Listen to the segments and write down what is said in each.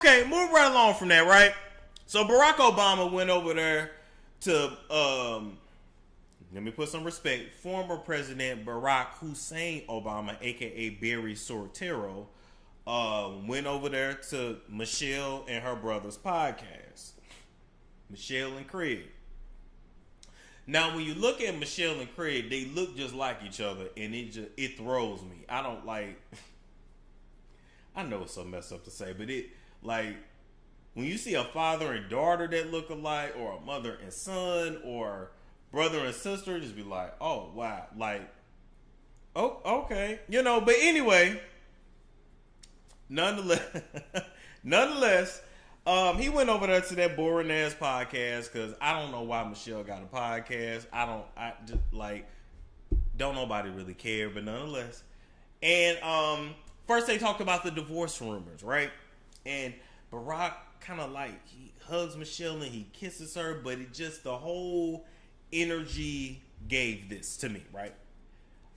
Okay, move right along from that, right? So Barack Obama went over there to let me put some respect. Former President Barack Hussein Obama, aka Barry Sortero, went over there to Michelle and her brother's podcast. Michelle and Craig. Now, when you look at Michelle and Craig, they look just like each other, and it throws me. I don't like. I know it's so messed up to say, but it like when you see a father and daughter that look alike, or a mother and son, or brother and sister, just be like, oh wow, like, oh okay, But anyway, nonetheless, he went over there to that boring ass podcast because I don't know why Michelle got a podcast. I just like don't nobody really care, but nonetheless, and first they talked about the divorce rumors, right? And Barack kind of like he hugs Michelle and he kisses her, but it just the whole energy gave this to me, right?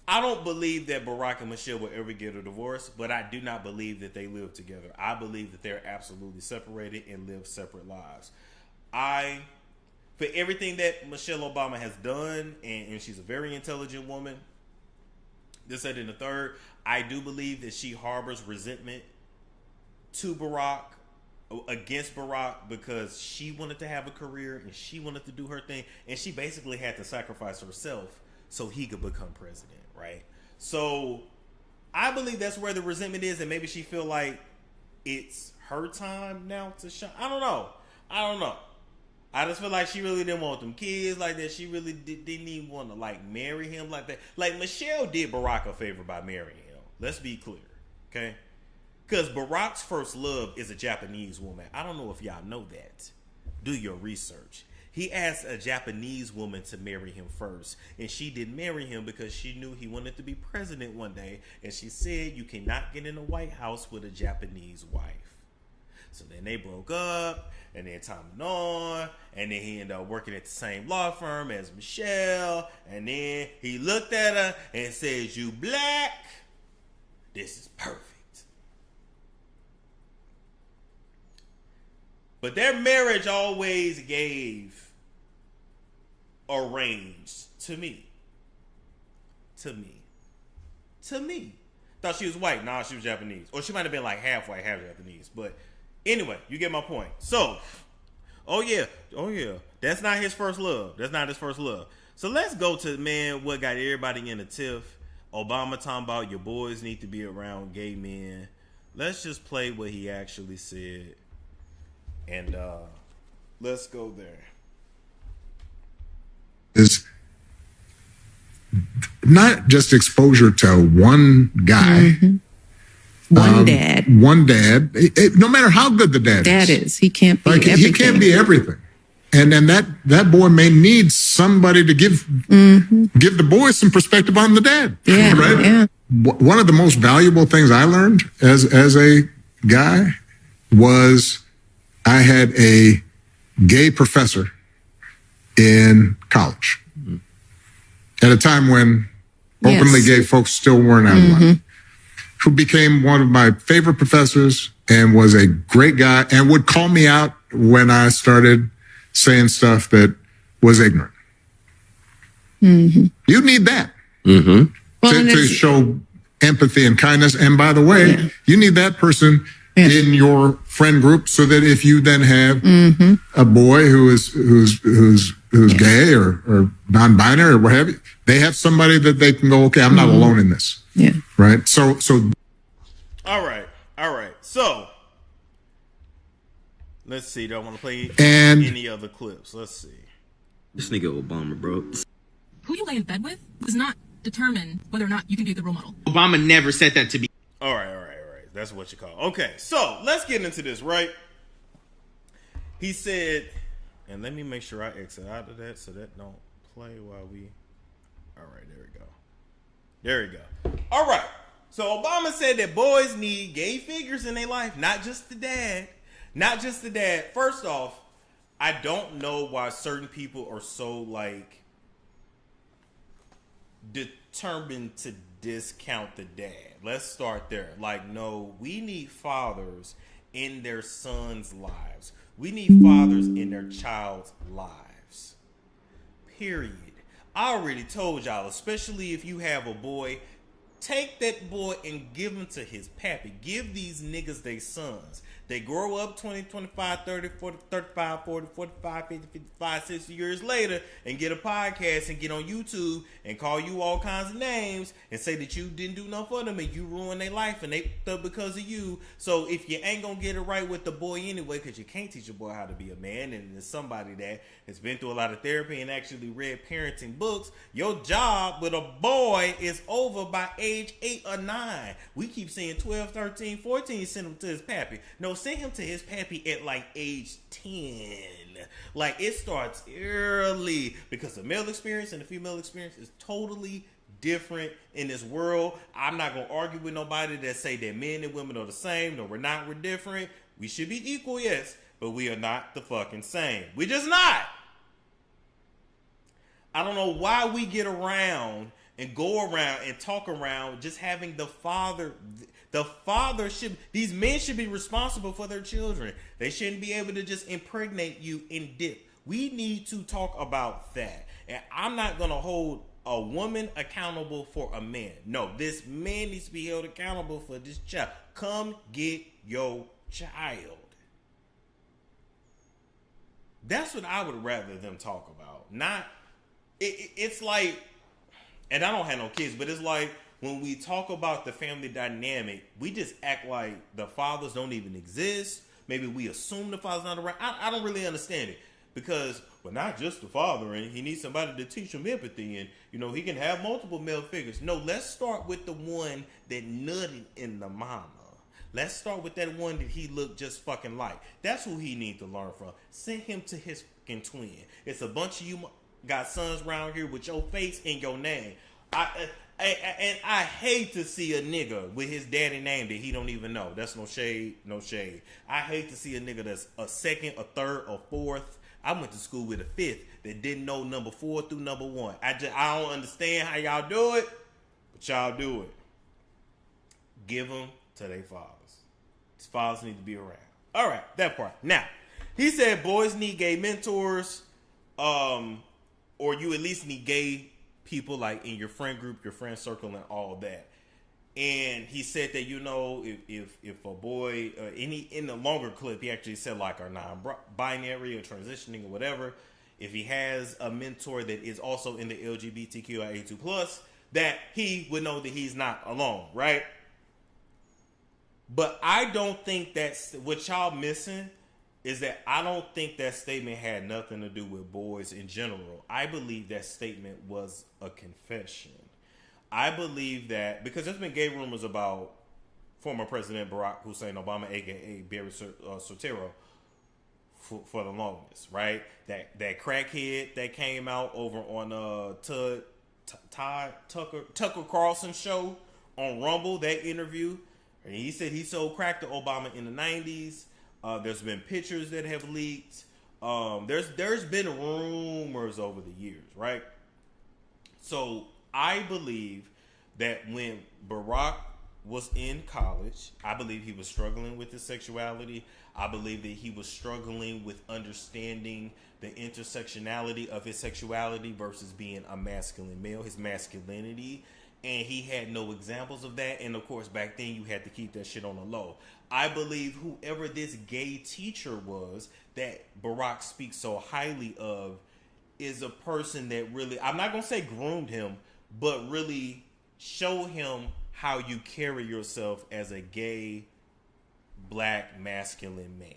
I don't believe that Barack and Michelle will ever get a divorce, but I do not believe that they live together. I believe that they're absolutely separated and live separate lives. For everything that Michelle Obama has done, and she's a very intelligent woman, this, that, and the third, I do believe that she harbors resentment to Barack, against Barack, because she wanted to have a career and she wanted to do her thing, and she basically had to sacrifice herself so he could become president, right? So I believe that's where the resentment is, and maybe she feel like it's her time now to shine. I don't know. I just feel like she really didn't want them kids like that. She really didn't even want to like marry him like that. Like Michelle did Barack a favor by marrying him. Let's be clear, okay? Because Barack's first love is a Japanese woman. I don't know if y'all know that. Do your research. He asked a Japanese woman to marry him first, and she didn't marry him because she knew he wanted to be president one day, and she said you cannot get in the White House with a Japanese wife. So then they broke up, and then time went on, and then he ended up working at the same law firm as Michelle, and then he looked at her and said, "You black? This is perfect." But their marriage always gave arranged to me. Thought she was white. Nah, she was Japanese. Or she might have been like half white, half Japanese. But anyway, you get my point. So, oh yeah. That's not his first love. So let's go to, man, what got everybody in a tiff. Obama talking about your boys need to be around gay men. Let's just play what he actually said. And let's go there. Is not just exposure to one guy, one dad. No matter how good the dad is, he can't be everything. He can't be everything. And then that boy may need somebody to give the boy some perspective on the dad. Yeah, right? Yeah. One of the most valuable things I learned as a guy was I had a gay professor in college at a time when openly gay folks still weren't out of line, who became one of my favorite professors and was a great guy and would call me out when I started saying stuff that was ignorant. You need that to show empathy and kindness. And by the way, you need that person in your friend group, so that if you then have a boy who's gay or non-binary or what have you, they have somebody that they can go, okay, I'm not alone in this. Yeah. Right. So. All right. So let's see. Do I want to play any other clips? Let's see. This nigga Obama, bro. Who you lay in bed with does not determine whether or not you can be a good role model. Obama never said that to me. All right. That's what you call. Okay, so let's get into this, right? He said, and let me make sure I exit out of that so that don't play while we. All right, there we go. All right. So Obama said that boys need gay figures in their life, not just the dad. First off, I don't know why certain people are so like determined to discount the dad. Let's start there. Like, no, we need fathers in their sons' lives. We need fathers in their child's lives. Period. I already told y'all, especially if you have a boy, take that boy and give him to his pappy. Give these niggas their sons. They grow up 20, 25, 30, 40, 35, 40, 45, 50, 55, 60 years later and get a podcast and get on YouTube and call you all kinds of names and say that you didn't do nothing for them and you ruined their life and they up because of you. So if you ain't gonna get it right with the boy anyway, because you can't teach a boy how to be a man, and there's somebody that has been through a lot of therapy and actually read parenting books, your job with a boy is over by age 8 or 9. We keep seeing 12, 13, 14 send him to his pappy. No, send him to his pappy at like age 10. Like, it starts early, because the male experience and the female experience is totally different in this world. I'm not gonna argue with nobody that say that men and women are the same. No, we're not. We're different. We should be equal, yes, but we are not the fucking same. We just not. I don't know why we get around and go around and talk around just having the father. The father should, these men should be responsible for their children. They shouldn't be able to just impregnate you in dip. We need to talk about that. And I'm not going to hold a woman accountable for a man. No, this man needs to be held accountable for this child. Come get your child. That's what I would rather them talk about. Not, it's like, and I don't have no kids, but it's like when we talk about the family dynamic, we just act like the fathers don't even exist. Maybe we assume the father's not around. I don't really understand it, because, well, not just the father, and he needs somebody to teach him empathy, and, you know, he can have multiple male figures. No, let's start with the one that nutted in the mama. Let's start with that one that he looked just fucking like. That's who he needs to learn from. Send him to his fucking twin. It's a bunch of you got sons around here with your face and your name. And I hate to see a nigga with his daddy name that he don't even know. That's no shade, no shade. I hate to see a nigga that's a second, a third, or fourth. I went to school with a fifth that didn't know number 4 through number 1. I don't understand how y'all do it, but y'all do it. Give them to their fathers. His fathers need to be around. All right, that part. Now, he said boys need gay mentors, or you at least need gay people like in your friend group, your friend circle, and all that. And he said that, you know, if a boy, in the longer clip, he actually said like are non-binary or transitioning or whatever, if he has a mentor that is also in the LGBTQIA2+, that he would know that he's not alone, right? But I don't think that's what y'all missing, is that I don't think that statement had nothing to do with boys in general. I believe that statement was a confession. I believe that, because there's been gay rumors about former President Barack Hussein Obama, a.k.a. Barry Soetoro, for the longest, right? That crackhead that came out over on Tucker Carlson's show on Rumble, that interview. And he said he sold crack to Obama in the 90s. There's been pictures that have leaked. There's been rumors over the years, right? So I believe that when Barack was in college, I believe he was struggling with his sexuality. I believe that he was struggling with understanding the intersectionality of his sexuality versus being a masculine male, his masculinity. And he had no examples of that. And of course, back then you had to keep that shit on the low. I believe whoever this gay teacher was that Barack speaks so highly of is a person that really, I'm not going to say groomed him, but really show him how you carry yourself as a gay, black, masculine man.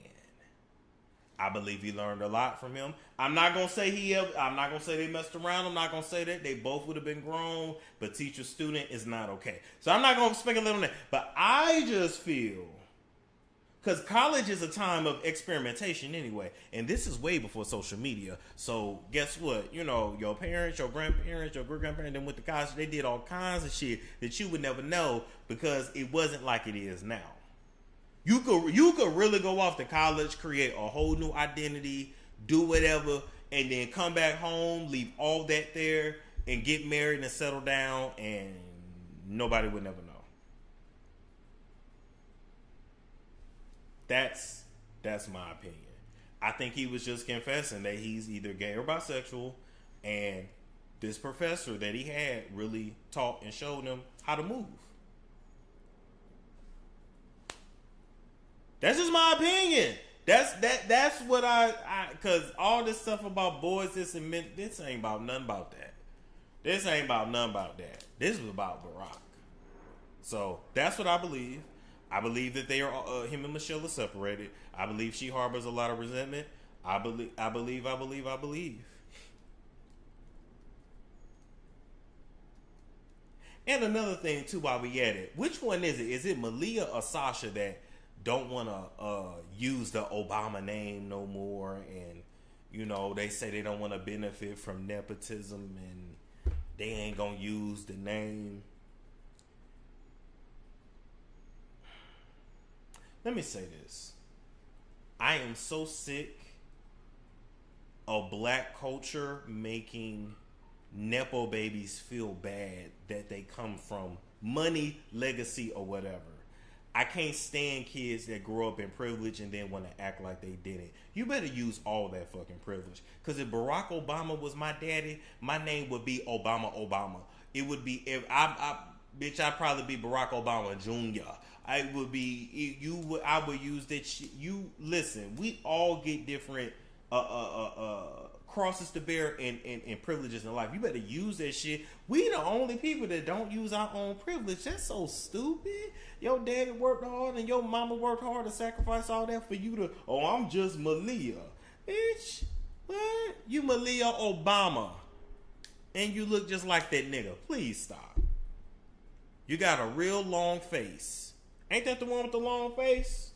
I believe he learned a lot from him. I'm not gonna say I'm not gonna say they messed around. I'm not gonna say that they both would have been grown, but teacher student is not okay. So I'm not gonna speculate on that. But I just feel, because college is a time of experimentation anyway, and this is way before social media. So guess what? You know, your parents, your grandparents, your great-grandparents, they went to college. They did all kinds of shit that you would never know because it wasn't like it is now. You could really go off to college, create a whole new identity, do whatever, and then come back home, leave all that there, and get married and settle down, and nobody would never know. That's my opinion. I think he was just confessing that he's either gay or bisexual, and this professor that he had really taught and showed him how to move. That's just my opinion. That's what I cause all this stuff about boys, this ain't about nothing about that. This ain't about nothing about that. This is about Barack. So that's what I believe. I believe that they are him and Michelle are separated. I believe she harbors a lot of resentment. I believe. And another thing too, while we at it, which one is it? Is it Malia or Sasha that don't want to use the Obama name no more? And they say they don't want to benefit from nepotism, and they ain't gonna use the name. Let me say this. I am so sick of black culture making Nepo babies feel bad that they come from money, legacy, or whatever. I can't stand kids that grow up in privilege and then want to act like they didn't. You better use all that fucking privilege. Because if Barack Obama was my daddy, my name would be Obama. It would be, if I'd probably be Barack Obama Jr. I would use that shit. You listen, we all get different crosses to bear and privileges in life. You better use that shit. We the only people that don't use our own privilege. That's so stupid. Your daddy worked hard and your mama worked hard to sacrifice all that for you to, I'm just Malia. Bitch, what? You Malia Obama. And you look just like that nigga. Please stop. You got a real long face. Ain't that the one with the long face?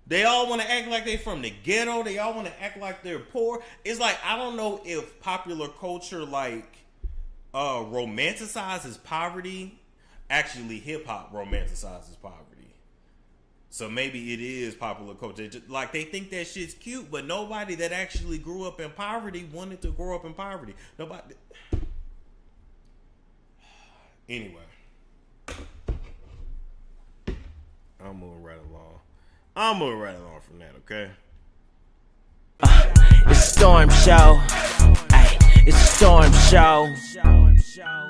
They all want to act like they from the ghetto. They all want to act like they're poor. It's like, I don't know if popular culture romanticizes poverty. Actually, hip hop romanticizes poverty. So maybe it is popular culture. Like, they think that shit's cute, but nobody that actually grew up in poverty wanted to grow up in poverty. Nobody. Anyway, I'm moving right along from that, okay? It's a storm show. Ay, it's a storm show.